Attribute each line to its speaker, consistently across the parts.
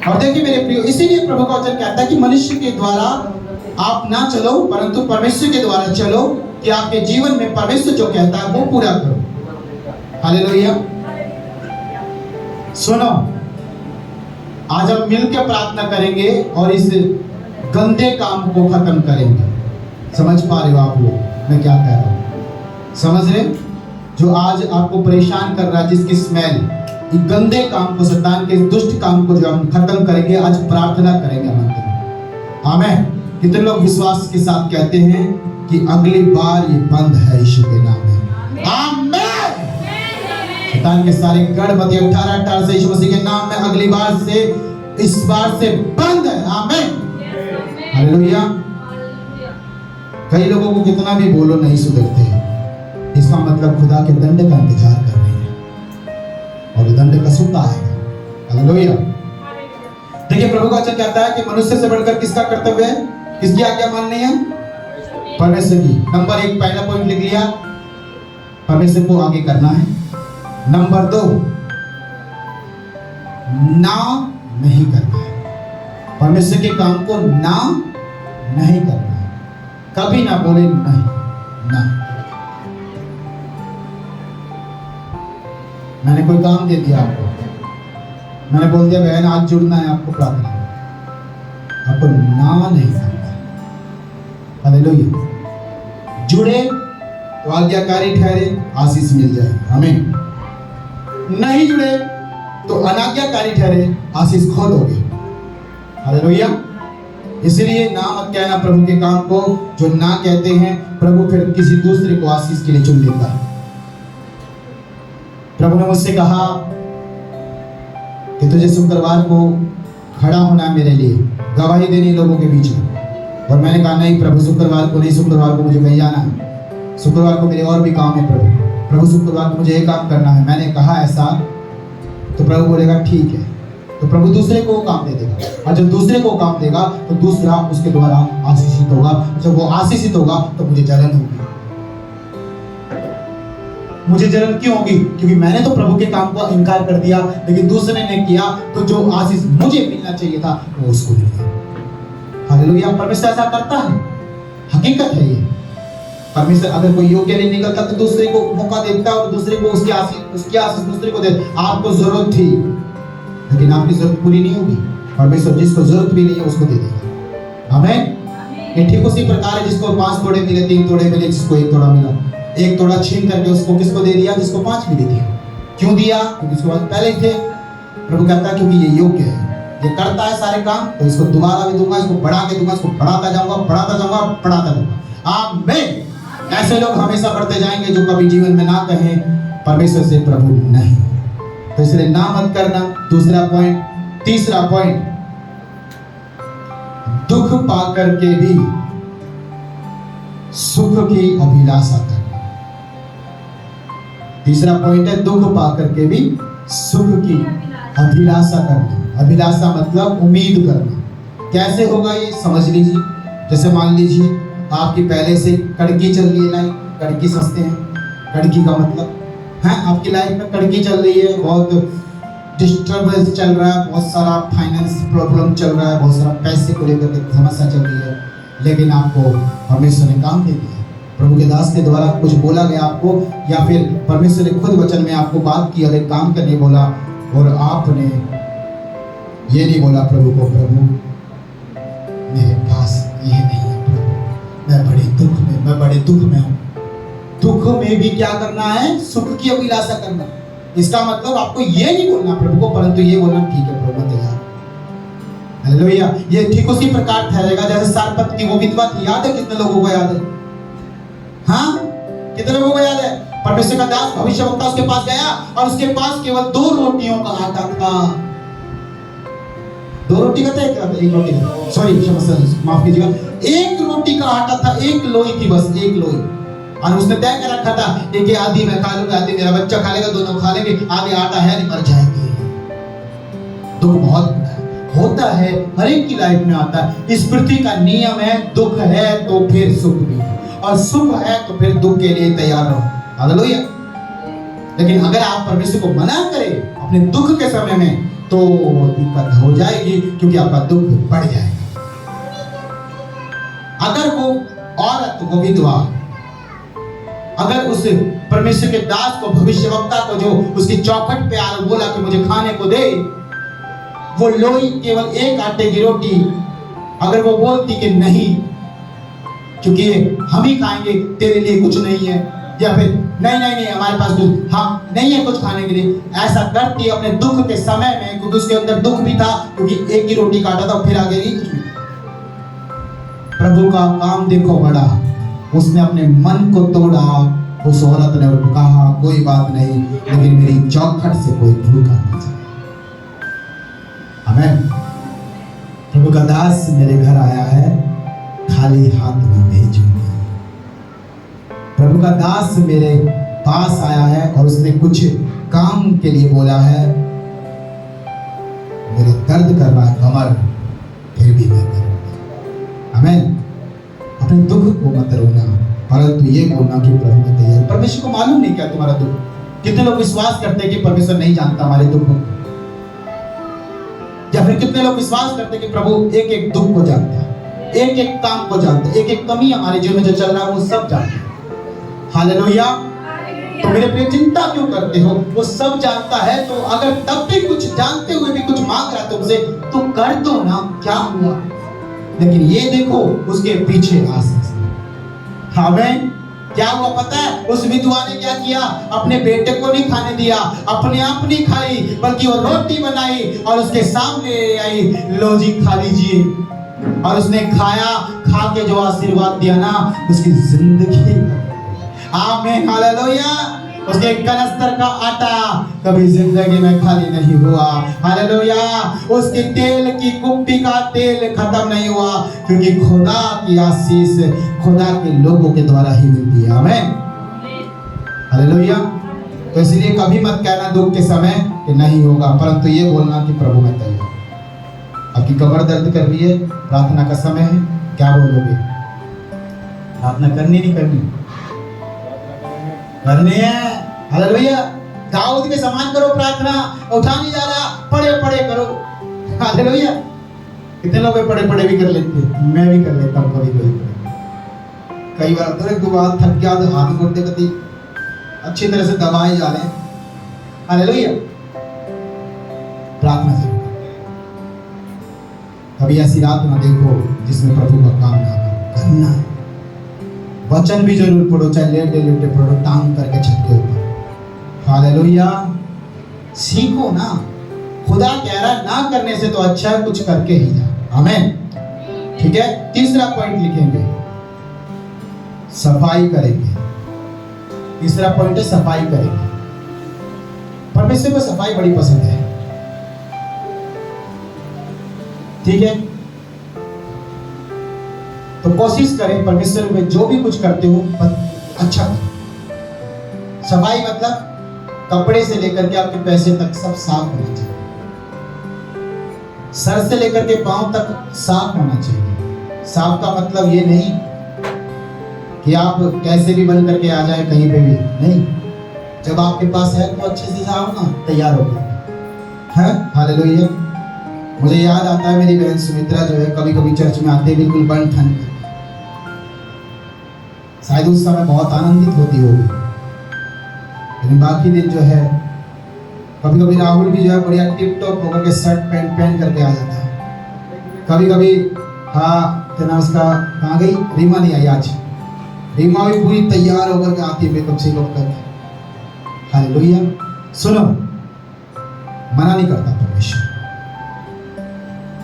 Speaker 1: और देखिए मेरे प्रियो, इसीलिए प्रभु का वचन कहता है कि मनुष्य के द्वारा आप ना चलो परंतु परमेश्वर के द्वारा चलो, कि आपके जीवन में परमेश्वर जो कहता है वो पूरा करो। हालेलुया। सुनो, आज हम मिलकर प्रार्थना करेंगे और इस गंदे काम को खत्म करेंगे। समझ पा रहे हो आप लोग मैं क्या कह रहा हूं? समझ रहे? जो आज आपको परेशान कर रहा है, जिसकी स्मेल, गंदे काम को, शैतान के दुष्ट काम को जो हम खत्म करेंगे, आज प्रार्थना करेंगे मंदिर में। आमीन। कितने लोग विश्वास के साथ कहते हैं कि अगली बार ये बंद है यीशु के नाम में? आमीन। शैतान के सारे गड़बड़ी 18 से यीशु मसीह के नाम में अगली बार से, इस बार से बंद है। आमीन। हालेलुया। कई लोगों को कितना भी बोलो नहीं सुधरते हैं, इसका मतलब खुदा के दंड का इंतजार कर रहे हैं और दंड कसूता आएगा। हालेलुया। देखिए प्रभु का वचन कहता है कि मनुष्य से बढ़कर किसका कर्तव्य है, किसकी आज्ञा माननी है? परमेश्वर की। नंबर 1 पहला पॉइंट लिख लिया, परमेश्वर को आगे करना है। नंबर 2, ना नहीं करना है। परमेश्वर के काम को ना नहीं करना है। कभी ना बोले नहीं, ना। मैंने कोई काम दे दिया आपको, मैंने बोल दिया बहन आज जुड़ना है आपको प्रार्थना, आपको ना नहीं करना। हालेलुया। जुड़े तो आज्ञाकारी ठहरे, आशीष मिल जाए। हमें नहीं जुड़े तो अनाज्ञाकारी ठहरे, आशीष खो दोगे। हालेलुया। इसलिए ना मत कहना प्रभु के काम को। जो ना कहते हैं प्रभु फिर किसी दूसरे को आशीष के लिए चुन लेता है। प्रभु ने मुझसे कहा कि तुझे शुक्रवार को खड़ा होना है मेरे लिए, गवाही देनी लोगों के बीच में। और मैंने कहा नहीं प्रभु, शुक्रवार को नहीं, शुक्रवार को मुझे कहीं जाना है, शुक्रवार को मेरे और भी काम है प्रभु, शुक्रवार को मुझे ये काम करना है। मैंने कहा ऐसा, तो प्रभु बोलेगा ठीक है, तो प्रभु दूसरे को काम दे देगा। और जब दूसरे को काम देगा तो दूसरा उसके द्वारा आशीषित होगा। जब वो आशीषित होगा तो मुझे जलन होगी। मुझे जलन क्यों होगी? क्योंकि मैंने तो प्रभु के काम को इनकार कर दिया, लेकिन दूसरे ने किया, तो जो आशीष मुझे मिलना चाहिए था वो उसको मिल गया। हालेलुया। परमेश्वर ऐसा करता है, हकीकत है ये। परमेश्वर अगर कोई योग्य नहीं निकलता तो दूसरे को मौका देता है और दूसरे को उसकी आशीष दूसरे को दे। आपको जरूरत थी लेकिन आपकी जरूरत पूरी नहीं होगी। परमेश्वर जिसको जरूरत भी नहीं है उसको दे देगा। आमीन। ये ठीक उसी प्रकार है, जिसको 5 तोड़े मिले, 3 तोड़े मिले, जिसको 1 तोड़ा मिला, 1 तोड़ा छीन करके उसको किसको दे दिया? जिसको 5 मिले थे। क्यों दिया? क्योंकि उसके पास पहले ही थे। प्रभु कहता है क्योंकि ये योग्य है, ये करता है सारे काम, तो इसको दोबारा भी दूंगा, इसको बढ़ा के दूंगा, इसको बढ़ाता जाऊंगा, बढ़ाता जाऊंगा, बढ़ाता जाऊंगा। आमीन। ऐसे लोग हमेशा बढ़ते जाएंगे जो कभी जीवन में ना कहें परमेश्वर से प्रभु नहीं। तो इसलिए ना मत करना। दूसरा पॉइंट। तीसरा पॉइंट, दुख पाकर के भी सुख की अभिलाषा करना। तीसरा पॉइंट है दुख पाकर के भी सुख की अभिलाषा करना। अभिलाषा मतलब उम्मीद करना। कैसे होगा ये समझ लीजिए। जैसे मान लीजिए आपकी पहले से कड़की चल रही है लाइफ, कड़की समझते हैं? कड़की का मतलब है आपकी लाइफ में कड़की चल रही है, बहुत डिस्टर्बेंस चल रहा है, बहुत सारा फाइनेंस प्रॉब्लम चल रहा है, बहुत सारा पैसे को लेकर के समस्या चल रही है, लेकिन आपको परमेश्वर ने काम दे दिया। प्रभु के दास के द्वारा कुछ बोला गया आपको, या फिर परमेश्वर ने खुद वचन में आपको बात की और एक काम करने बोला, और आपने ये नहीं बोला प्रभु को, प्रभु मेरे पास ये नहीं है प्रभु, मैं बड़े दुख में हूँ। दुख में भी क्या करना है? सुख की अभिलाषा करना। इसका मतलब आपको ये नहीं बोलना प्रभु को, परंतु ये बोलना ठीक है प्रभु मैं तैयार। हालेलुया। ये ठीक उसी प्रकार ठहरेगा जैसे सारपत की वो विधवा थी। याद है? कितने लोगों को याद है? हाँ, कितने लोगों को याद है? परमेश्वर का दास भविष्यवक्ता उसके पास गया और उसके पास केवल 2 रोटियों का आटा था। 2 रोटी का था, एक रोटी का, सॉरी माफ कीजिएगा, 1 रोटी का आटा था, 1 लोई थी, बस 1 लोई। और उसने तय कर रखा था कि आधी मैं खा लूंगा, आधी मेरा बच्चा खा लेगा, दोनों खा लेंगे, आगे आटा है नहीं, मर जाएंगे। दुख बहुत बड़ा है, होता है, हर एक की लाइफ में आता है। इस पृथ्वी का नियम है, दुख है तो फिर सुख भी, और सुख है तो फिर दुख के लिए तैयार रहो। हालेलुया। लेकिन अगर आप परमेश्वर को मना करें अपने दुख के समय में, तो दिक्कत हो जाएगी, क्योंकि आपका दुख बढ़ जाएगा। अगर वो औरत, वो विधवा, अगर उस परमेश्वर के दास को, भविष्यवक्ता को, जो उसकी चौखट पे आकर बोला कि मुझे खाने को दे, वो लोई केवल एक आटे की रोटी, अगर वो बोलती कि नहीं, क्योंकि हम ही खाएंगे, तेरे लिए कुछ नहीं है, या फिर नहीं नहीं नहीं हमारे पास कुछ, हाँ नहीं है कुछ खाने के लिए, ऐसा करती अपने दुख के समय में, क्योंकि उसके अंदर दुख भी था, क्योंकि एक ही रोटी काटा था, फिर आगे नहीं कुछ भी। प्रभु का काम देखो बड़ा, उसने अपने मन को तोड़ा। उस औरत ने कहा कोई बात नहीं, लेकिन मेरी चौखट से कोई भूखा नहीं जाए। आमीन। प्रभु का दास मेरे घर आया है, खाली हाथ न भेजूंगा। प्रभु का दास मेरे पास आया है और उसने कुछ काम के लिए बोला है, मेरे दर्द कर रहा है कमर, फिर भी मैं करूंगा। आमीन। अपने दुख को मत रोना, परंतु ये बोलना कि प्रभु मैं तैयार। परमेश्वर को मालूम नहीं क्या तुम्हारा दुख। कितने लोग विश्वास करते हैं कि परमेश्वर नहीं जानता हमारे दुख को, या फिर कितने लोग विश्वास करते हैं कि प्रभु एक एक दुख को जानता है, एक एक काम को जानता है, एक एक कमी हमारे जीवन में जो चल रहा है वो सब जानता है। हालेलुया। तो मेरे प्रिय, चिंता क्यों करते हो? वो सब जानता है, तो अगर तब भी कुछ जानते हुए भी कुछ मांग रहा है तुमसे, तो कर दो ना, क्या हुआ? लेकिन ये देखो उसके पीछे आशीष। आमीन। क्या हुआ पता है? उस विधवा ने क्या किया? अपने बेटे को नहीं खाने दिया, अपने आप नहीं खाई, बल्कि वो रोटी बनाई और उसके सामने आई, लो जी खा लीजिए। और उसने खाया, खा के जो आशीर्वाद दिया ना, उसकी जिंदगी। आमीन। हालेलुया। उसके कनस्तर का आटा कभी जिंदगी में खाली नहीं हुआ। हालेलुया। उसके तेल की कुप्पी का तेल खत्म नहीं हुआ, क्योंकि खुदा की आशीष खुदा के लोगों के द्वारा ही मिलती है। आमीन। हालेलुया। तो इसलिए कभी मत कहना दुख के समय कि नहीं होगा, परंतु ये बोलना कि प्रभु मैं तैयार। आपकी कमर दर्द कर रही है, प्रार्थना का समय है, क्या बोलोगे? प्रार्थना करनी नहीं करनी? करनी है। हालेलुया। दाऊद के समान करो प्रार्थना, उठा नहीं जा रहा, पढ़े पढ़े करो। हालेलुया। कितने लोग पढ़े पढ़े भी कर लेते हैं, मैं भी कर लेता हूँ कभी कभी। कई बार तो एक दो बार थक गया तो हाथ घुटने कभी अच्छी तरह से दबाए जा रहे हैं। हालेलुया। प्रार्थना जरूर कभी ऐसी रात ना देखो जिसमें प्रभु का काम ना करना है। वचन भी जरूर पढ़ो, चाहे लेटे लेटे पढ़ो, टांग करके छत के ऊपर। हालेलुया। सीखो ना, खुदा कह रहा है ना करने से तो अच्छा है कुछ करके ही जा। आमीन। ठीक है। तीसरा पॉइंट लिखेंगे, सफाई करेंगे। तीसरा पॉइंट है सफाई करेंगे। परमेश्वर को सफाई बड़ी पसंद है। ठीक है। तो कोशिश करें परमेश्वर में जो भी कुछ करते हो अच्छा करो। सफाई मतलब कपड़े से लेकर के आपके पैसे तक सब साफ होना चाहिए, सर से लेकर के पांव तक साफ होना चाहिए। साफ का मतलब ये नहीं कि आप कैसे भी बन करके आ जाए कहीं पे भी, नहीं। जब आपके पास है तो अच्छे से जाओ ना, तैयार हो गए हैं। हालेलुया। मुझे याद आता है मेरी बहन सुमित्रा जो है, कभी कभी चर्च में आते बिल्कुल बन ठन कर, शायद उस समय बहुत आनंदित होती होगी, लेकिन बाकी दिन जो है, कभी कभी राहुल भी जो है बढ़िया टिप टॉप होकर के शर्ट पैंट पहन करके आ जाता है। कभी कभी हाँ क्या नाम उसका, कहाँ गई? रीमा नहीं आई आज। रीमा भी पूरी तैयार होकर के आती है मेकअप से लोग करके। हालेलुया। सुनो, मना नहीं करता परमेश्वर,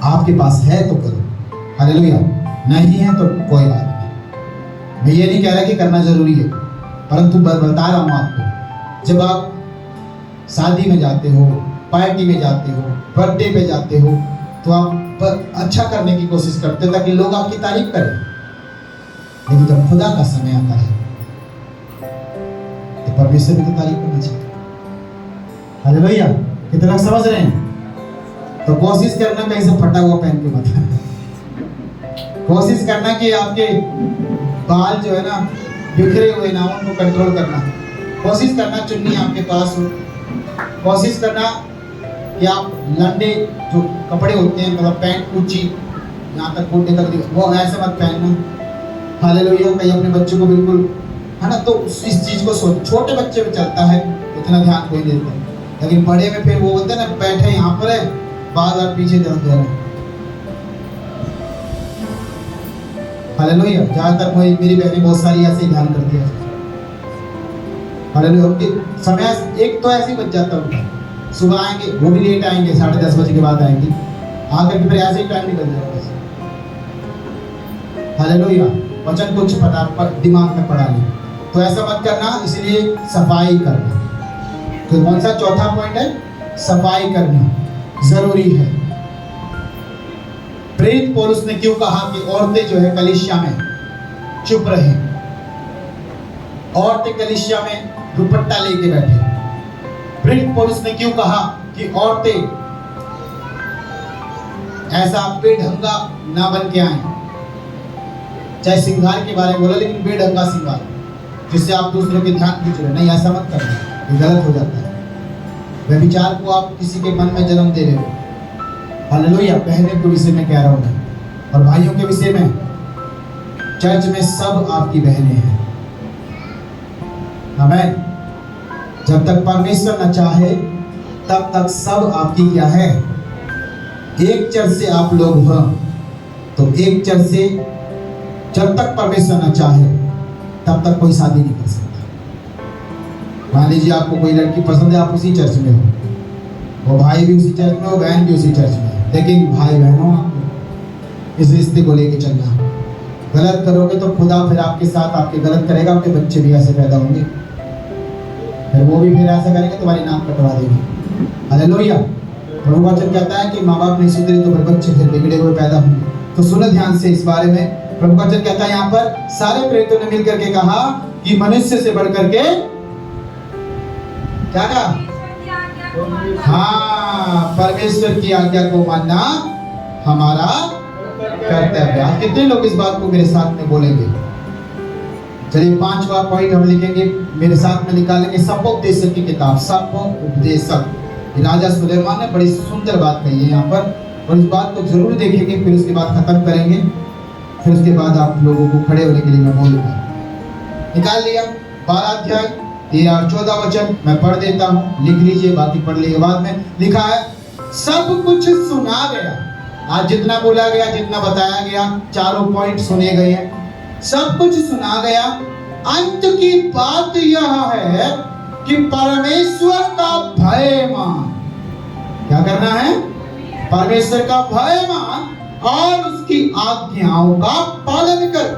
Speaker 1: आपके पास है तो करो। हालेलुया। नहीं है तो कोई बात नहीं। मैं ये नहीं कह रहा कि करना जरूरी है, परंतु बता रहा हूं आपको, जब आप शादी में जाते हो, पार्टी में जाते हो, बर्थडे पे जाते हो, तो आप अच्छा करने की कोशिश करते हो ताकि लोग आपकी तारीफ करें। लेकिन जब खुदा का समय आता है तो परमेश्वर की तारीफ करना चाहिए। हालेलुया। कितना समझ रहे हैं? तो कोशिश करना कहीं से फटा हुआ पहन के मत। कोशिश करना कि आपके बाल जो है ना बिखरे हुए ना, उनको कंट्रोल करना। कोशिश करना चुन्नी आपके पास हो। कोशिश करना कि आप लंडे जो कपड़े होते हैं, मतलब पैंट ऊंची यहाँ तक घुटने तक, वो ऐसे मत पहनना। हालेलुया। कहीं अपने बच्चों को बिल्कुल, है ना, तो इस चीज को छोटे बच्चे में चलता है, इतना ध्यान कोई नहीं देता, लेकिन बड़े में फिर वो बोलते हैं ना, बैठे यहाँ पर है, बार बार पीछे ध्यान दे रहे हैं। हालेलुया। जहाँ तक मेरी बहनें बहुत सारी ऐसे ध्यान करती है। हालेलुया। समय एक तो ऐसे ही बच जाता है, सुबह आएंगे, वो भी लेट आएंगे, 10:30 बजे के बाद आएंगे, आकर के फिर ऐसे ही टाइम निकल जाएगा। हालेलुया। वचन कुछ पता दिमाग में पड़ा नहीं, तो ऐसा मत करना। इसलिए सफाई करना। तो कौन सा चौथा पॉइंट है? सफाई करना जरूरी है। प्रेरित पौलुस ने क्यों कहा कि औरतें जो है कलीसिया में चुप रहे, औरतें कलीसिया में दुपट्टा लेके बैठे? प्रेरित पौलुस ने क्यों कहा कि औरतें ऐसा बेढंगा ना बन के आए? चाहे श्रृंगार के बारे में बोला, लेकिन बेढंगा श्रृंगार जिससे आप दूसरों के ध्यान खींच रहे, नहीं, ऐसा मत करना, ये गलत हो जाता है। व्यभिचार को आप किसी के मन में जन्म दे रहे हो। हालेलुया। बहनों के विषय में कह रहा हूं मैं, और भाइयों के विषय में, चर्च में सब आपकी बहनें हैं। आमीन। जब तक परमेश्वर न चाहे तब तक सब आपकी क्या है? एक चर्च से आप लोग हो, तो एक चर्च से जब तक परमेश्वर न चाहे तब तक कोई शादी नहीं कर सकता। मान लीजिए आपको कोई लड़की पसंद है, आप उसी चर्च में हो, वो भाई भी उसी चर्च में हो, बहन भी उसी चर्च में है, लेकिन भाई बहनों आपको इस रिश्ते को लेके चलना। गलत करोगे तो खुदा फिर आपके साथ आपके गलत करेगा, आपके बच्चे भी ऐसे पैदा होंगे, फिर वो भी फिर ऐसा करेंगे, तुम्हारी नाक कटवा देंगे। हालेलुया। प्रभु वचन कहता है कि माँ बाप नहीं सुधरे तो फिर बच्चे फिर बिगड़े हुए पैदा होंगे। तो सुनो ध्यान से इस बारे में। प्रभु वचन कहता है यहाँ पर, सारे प्रेरितों ने मिलकर के कहा कि मनुष्य से बढ़कर के क्या कहा? हाँ, परमेश्वर की आज्ञा को मानना हमारा कर्तव्य है। आज कितने लोग इस बात को मेरे साथ में बोलेंगे? चलिए 5वां पॉइंट हम लिखेंगे, मेरे साथ में निकालेंगे। सपोपदेशक की किताब, सपोपदेशक, राजा सुलेमान ने बड़ी सुंदर बात कही है यहाँ पर, और इस बात को जरूर देखेंगे, फिर उसके बाद खत्म करेंगे, फिर उसके बाद आप लोगों को खड़े होने के लिए मैं बोलूंगा। निकाल लिया 12 अध्याय 13 और 14 वचन, मैं पढ़ देता हूँ, लिख लीजिए, बाकी पढ़ लीजिए बाद में। लिखा है, सब कुछ सुना गया। आज जितना बोला गया, जितना बताया गया, चारों पॉइंट सुने गए हैं, सब कुछ सुना गया। अंत की बात यह है कि परमेश्वर का भय मान। क्या करना है? परमेश्वर का भय मान और उसकी आज्ञाओं का पालन कर,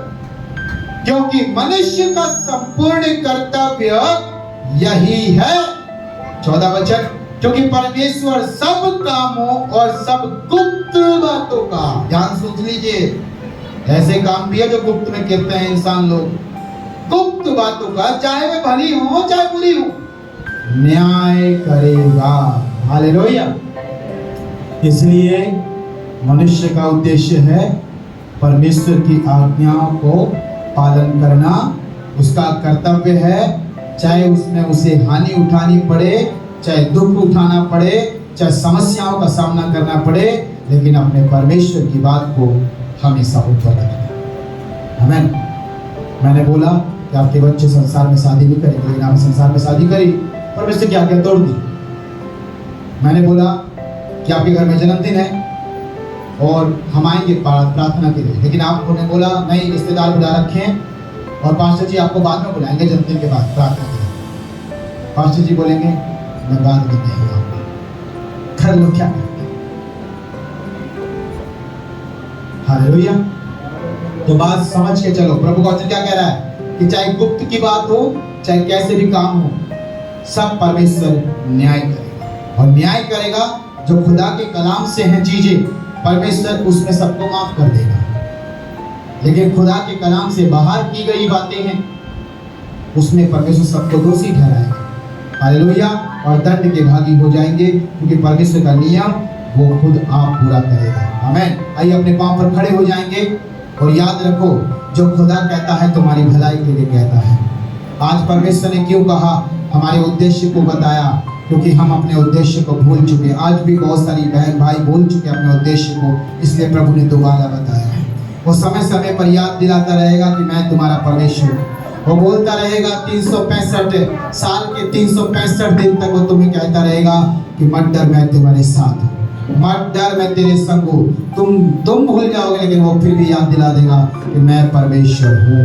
Speaker 1: क्योंकि मनुष्य का संपूर्ण कर्तव्य यही है। 14 वचन, क्योंकि परमेश्वर सब कामों और सब गुप्त बातों का, ध्यान सोच लीजिए, ऐसे काम भी है जो गुप्त में कहते हैं इंसान लोग, गुप्त बातों का, चाहे वे भली हो चाहे बुरी हो, न्याय करेगा। हालेलुया। इसलिए मनुष्य का उद्देश्य है परमेश्वर की आज्ञाओं को पालन करना, उसका कर्तव्य है, चाहे उसमें उसे हानि उठानी पड़े, चाहे दुख उठाना पड़े, चाहे समस्याओं का सामना करना पड़े, लेकिन अपने परमेश्वर की बात को हमेशा ऊपर रखना। आमीन। मैंने बोला कि आपके बच्चे संसार में शादी नहीं करेंगे, लेकिन आपने संसार में शादी करी, परमेश्वर की आज्ञा तोड़ दी। मैंने बोला कि आपके घर में जन्मदिन है और हम आएंगे प्रार्थना के लिए, लेकिन आपने बोला नहीं, रिश्तेदार बुला रखे हैं और पास्टर जी आपको बाद में बुलाएंगे जन्मदिन के बाद प्रार्थना के लिए। पास्टर जी बोलेंगे मैं बाद में नहीं आऊंगा, घर लोग क्या करेंगे? हालेलुया। तो बात समझ के चलो। प्रभु का वचन क्या कह रहा है कि चाहे गुप्त की बात हो, चाहे कैसे भी काम हो, सब परमेश्वर न्याय करेगा, और न्याय करेगा जो खुदा के कलाम से हैं चीजें, परमेश्वर उसमें सबको माफ कर देगा। लेकिन खुदा के कलाम से बाहर की गई बातें हैं, उसमें परमेश्वर सबको दोषी ठहराएगा। हालेलुया। और दंड के भागी हो जाएंगे, क्योंकि परमेश्वर का नियम वो खुद आप पूरा करेगा। आमीन। आइए अपने पांव पर खड़े हो जाएंगे, और याद रखो, जो खुदा कहता है तुम्हारी भलाई के लिए कहता है। आज परमेश्वर ने क्यों कहा, हमारे उद्देश्य को बताया, क्योंकि हम अपने उद्देश्य को भूल चुके हैं। आज भी बहुत सारी बहन भाई भूल चुके हैं अपने उद्देश्य को, इसलिए प्रभु ने दोबारा बताया है। वो समय समय पर याद दिलाता रहेगा कि मैं तुम्हारा परमेश्वर हूँ। वो बोलता रहेगा 365 साल के 365 दिन तक वो तुम्हें कहता रहेगा कि मत डर, मैं तुम्हारे साथ हूँ, मत डर, मैं तेरे संग हूँ। तुम भूल जाओगे, लेकिन वो फिर भी याद दिला देगा कि मैं परमेश्वर हूँ,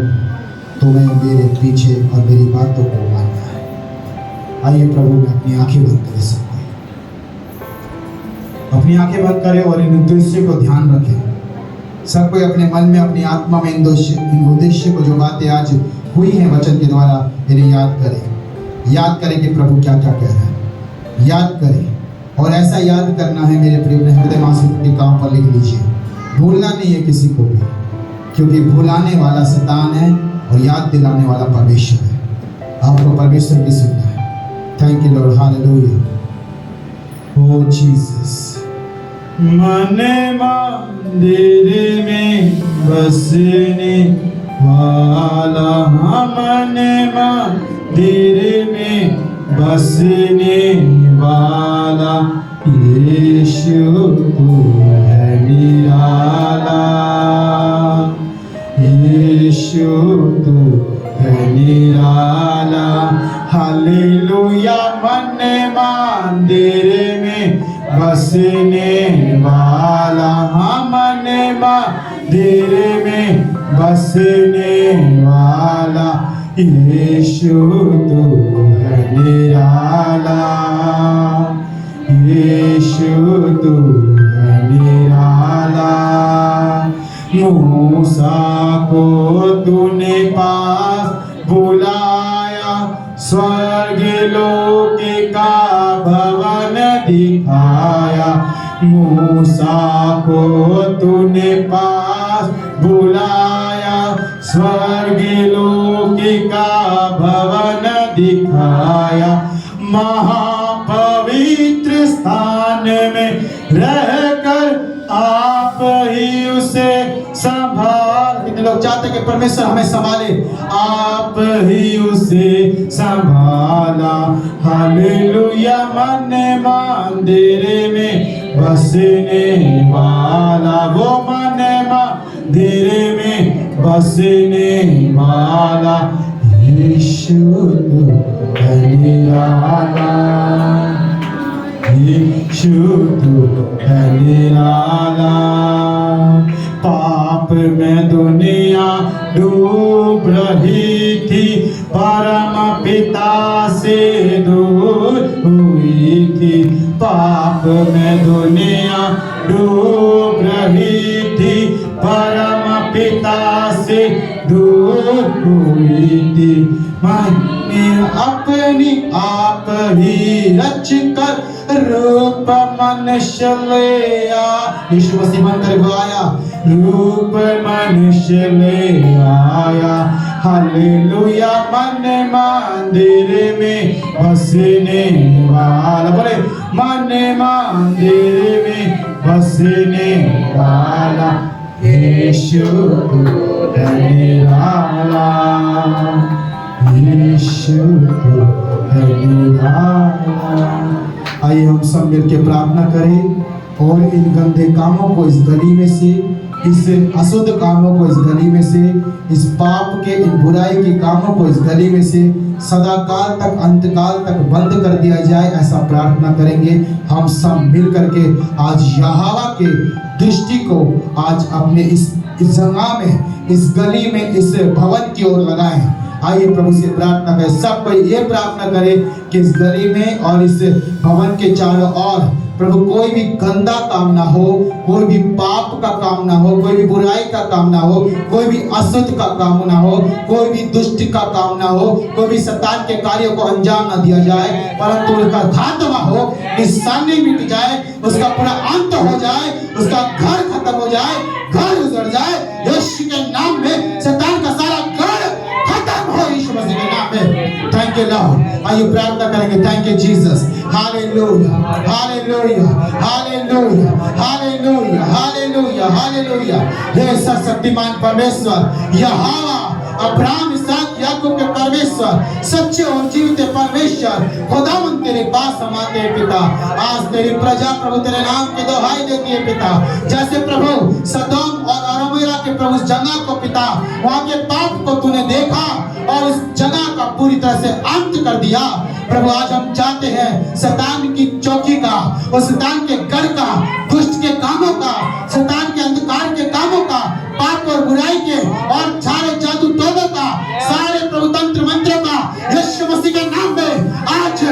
Speaker 1: तुम्हें मेरे पीछे और मेरी बातों को मानना है। आइए प्रभु में अपनी आंखें बंद करें, सब अपनी आंखें बंद करें और इन उद्देश्य को ध्यान रखें। सब कोई अपने मन में, अपनी आत्मा में इन उद्देश्य को, जो बातें आज हुई हैं वचन के द्वारा, इन्हें याद करें कि प्रभु क्या क्या कह रहा है। याद करें और ऐसा याद करना है मेरे प्रिय, हृदय मासिक टिकाओं पर लिख लीजिए। भूलना नहीं है किसी को भी, क्योंकि भुलाने वाला शैतान है और याद दिलाने वाला परमेश्वर है। आपको परमेश्वर की सुनना है। Thank you Lord, hallelujah, O Jesus.
Speaker 2: मन मंदिर में बसने वाला, मन मंदिर में बसने वाला, यीशु तू है निराला, यीशु तू है निराला। हालेलुया। मन मंदिर में बसने वाला, मन मंदिर में बसने वाला, यीशु तू है निराला, यीशु तू है निराला। मूसा को तूने पास बुलाया, स्वर्ग लोक का भवन दिखाया। मूसा को तूने पास बुलाया, स्वर्ग लोक का भवन दिखाया। महापवित्र स्थान में रहकर आप ही उसे संभाल।
Speaker 1: कितने लोग चाहते कि परमेश्वर हमें संभाले?
Speaker 2: आप ही उसे संभाला। हालेलुया। मन मंदिर में बसने वाला, वो मन मंदिर में बसने वाला, यीशु है निराला, यीशु है निराला। पाप में दुनिया डूब रही थी, परम पिता से दूर हुई थी। पाप में दुनिया डूब रही थी, परम पिता से दूर हुई थी। मैंने अपनी आप ही रच कर रूप मनुष्य लिया। यीशु मसीह बनकर वो आया, रूप मनुष्य ले आया। हालेलुया। मन मंदिर में बसने वाला, बोले मन मंदिर में बसने वाला, यीशु है निराला, यीशु है निराला।
Speaker 1: आइए हम सब मिलकर प्रार्थना करें और इन गंदे कामों को इस गली में से, इस अशुद्ध कामों को इस गली में से, इस पाप के, इन बुराई के कामों को इस गली में से सदा काल तक, अंतकाल तक बंद कर दिया जाए। ऐसा प्रार्थना करेंगे हम सब मिल करके। आज यहोवा के दृष्टि को आज अपने इस जगह में, इस गली में, इस भवन की ओर लगाएं। आइए प्रभु से प्रार्थना करें। सब कोई ये प्रार्थना करे कि इस गली में और इस भवन के चारों ओर प्रभु कोई भी गंदा काम ना हो, कोई भी पाप का काम ना हो, कोई भी बुराई का काम ना हो, कोई भी अशुद्ध का काम ना हो, कोई भी दुष्ट का काम ना हो, कोई भी शैतान के कार्यों को अंजाम ना दिया जाए, परंतु उसका खात्मा हो, निशानी मिट जाए, उसका पूरा अंत हो जाए, उसका घर खत्म हो जाए, घर उजड़ जाए। यीशु के नाम में शैतान का सारा घर खत्म हो, यीशु मसीह के नाम में। Thank you Lord. आइए प्रार्थना करेंगे। Thank you Jesus. Hallelujah, hallelujah, hallelujah, hallelujah, hallelujah, hallelujah. हे सर्वशक्तिमान परमेश्वर यहोवा, अब्राहम इसहाक याकूब के परमेश्वर, सच्चे और जीवित परमेश्वर खुदावंद तेरे पास हम आते हैं पिता। आज तेरी प्रजा प्रभु तेरे नाम की दुहाई देती है पिता। जैसे प्रभु सदोम और अरोमेरा के प्रभु जगह को पिता, वहां के पाप को तूने देखा और इस जगह का पूरी तरह से अंत कर दिया प्रभु। आज हम चाहते हैं शैतान की चौकी का और शैतान के गढ़ का, दुष्ट के कामों का, शैतान के अंधकार के कामों का, पाप और बुराई के और सारे जादू टोनों का, सारे प्रभु तंत्र मंत्रों का यीशु मसीह के नाम में आज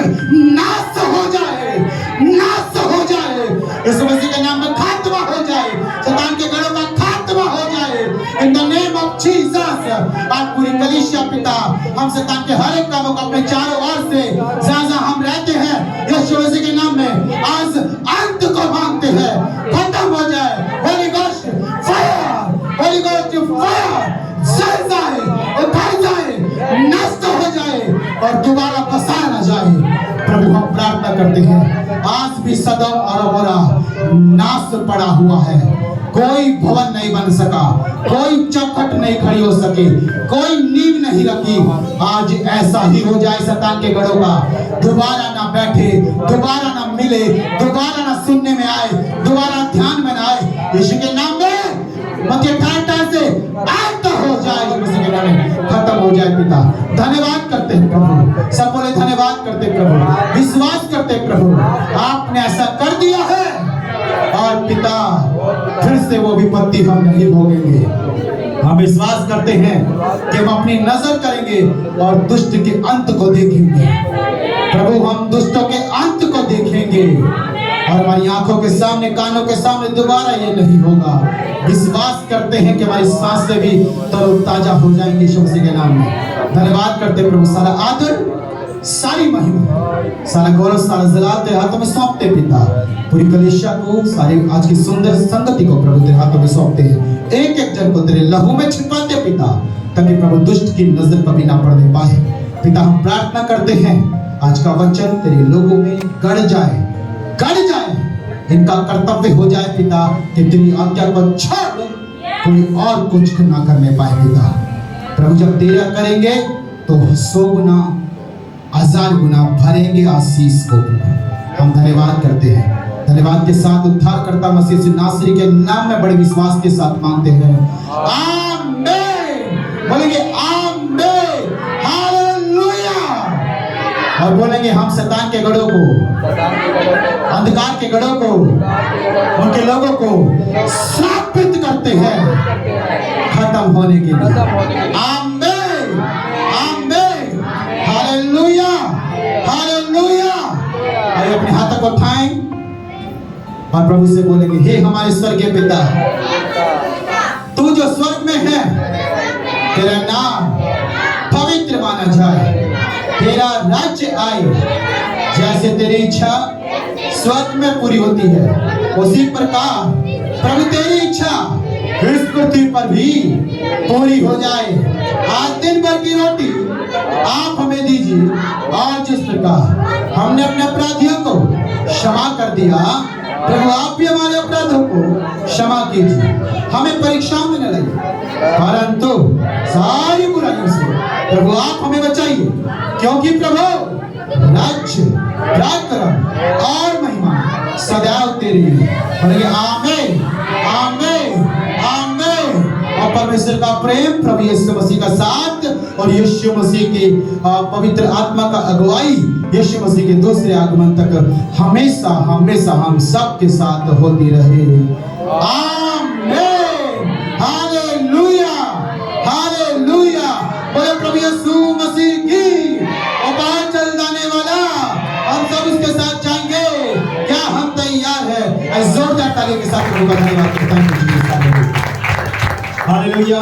Speaker 1: नाश हो जाए, नाश हो जाए। यीशु मसीह के नाम में खात्मा हो जाए, शैतान के गढ़ों का खात्मा हो जाए in the name of Jesus. आज पूरी कलीसिया पिता हम शैतान के हर एक कामों को अपने चारों ओर से जहां हम रहते हैं यीशु मसीह के नाम में आज अंत को मांगते हैं, खत्म हो जाए। Holi ghost fire, Holi ghost fire जल जाए, उतर जाए, नष्ट हो जाए और दोबारा बसाया न जाए। प्रभु हम प्रार्थना करते हैं आज भी सदोम और अमोरा नाश पड़ा हुआ है, कोई भवन नहीं बन सका, कोई चौखट नहीं खड़ी हो सकी, कोई नींव नहीं रखी। आज ऐसा ही हो जाए शैतान के गढ़ों का, दोबारा ना बैठे, दोबारा ना मिले, दोबारा ना सुनने में आए, दोबारा ध्यान में ना आए। यीशु के नाम में मध्य से अंत हो जाए, यीशु के नाम में खत्म हो जाए पिता। धन्यवाद करते हैं प्रभु, सब बोले धन्यवाद करते प्रभु, विश्वास करते प्रभु आपने ऐसा कर दिया है और पिता फिर से वो विपत्ति हम नहीं भोगेंगे। हम विश्वास करते हैं कि हम अपनी नजर करेंगे और दुष्ट के अंत को देखेंगे प्रभु, हम दुष्टों के अंत को देखेंगे और हमारी आंखों के सामने, कानों के सामने दोबारा ये नहीं होगा। विश्वास करते हैं कि हमारी सांसें भी तरोताजा हो जाएंगी यीशु मसीह के नाम में। धन्यवाद करते प्रभु, सारा आदर, सारी महिमा, सारा गौरव, सारा जलाल तेरे हाथों में सौंपते पिता। पूरी कलीसिया को, सारी आज की सुंदर संगति को प्रभु तेरे हाथों में सौंपते हैं। एक एक जन को तेरे लहू में छिपाते पिता, ताकि प्रभु दुष्ट की नजर कभी ना पड़ने पाए पिता। हम प्रार्थना करते हैं आज का वचन तेरे लोगों में गड़ जाए, गड़ जाए, इनका कर्तव्य हो जाए पिता कि तेरी आज्ञा को छोड़ कोई और कुछ ना करने पाए पिता। प्रभु जब तेरा करेंगे तो 100 गुना 1000 गुना भरेंगे आशीष को। हम धन्यवाद करते हैं, धन्यवाद के साथ उद्धारकर्ता मसीह यीशु नासरी के नाम में बड़े विश्वास के साथ मांगते हैं, आमीन। बोलेंगे आमीन, हालेलुया। और बोलेंगे हम शैतान के गढ़ों को, अंधकार के गढ़ों को, उनके लोगों को स्थापित करते हैं खत्म होने के लिए। आमीन, आमीन, हालेलुया, हालेलुया। आइए अपने हाथों को उठाएं और प्रभु से बोलेंगे, हे हमारे स्वर्गीय पिता, तू जो स्वर्ग में है, तेरा नाम पवित्र माना जाए, तेरा राज्य आए, जैसे तेरी इच्छा स्वर्ग में पूरी होती है उसी प्रकार प्रभु तेरी इच्छा इस पृथ्वी पर भी पूरी हो जाए। आज दिन भर की रोटी आप हमें दीजिए और जिस प्रकार हमने अपने अपराधियों को क्षमा कर दिया, प्रभु आप भी हमारे अपराधों को क्षमा कीजिए। हमें परीक्षा में न लगे परंतु सारी बुराइयों से प्रभु आप हमें बचाइए, क्योंकि प्रभु राज्य, पराक्रम और महिमा सदैव तेरी है। आमीन, आमीन, आमीन। और परमेश्वर का प्रेम, प्रभु यीशु मसीह का साथ और यीशु मसीह की पवित्र आत्मा का अगुवाई यीशु मसीह के दूसरे आगमन तक हमेशा हमेशा हम सब के साथ होती रहे। आमीन, हालेलुया, हालेलुया। बोले प्रभु यीशु मसीह की। और बाहर चल जाने वाला हम सब उसके साथ जाएंगे, क्या हम तैयार है? जोरदार ताली के साथ धन्यवाद करता हूं। हालेलुया।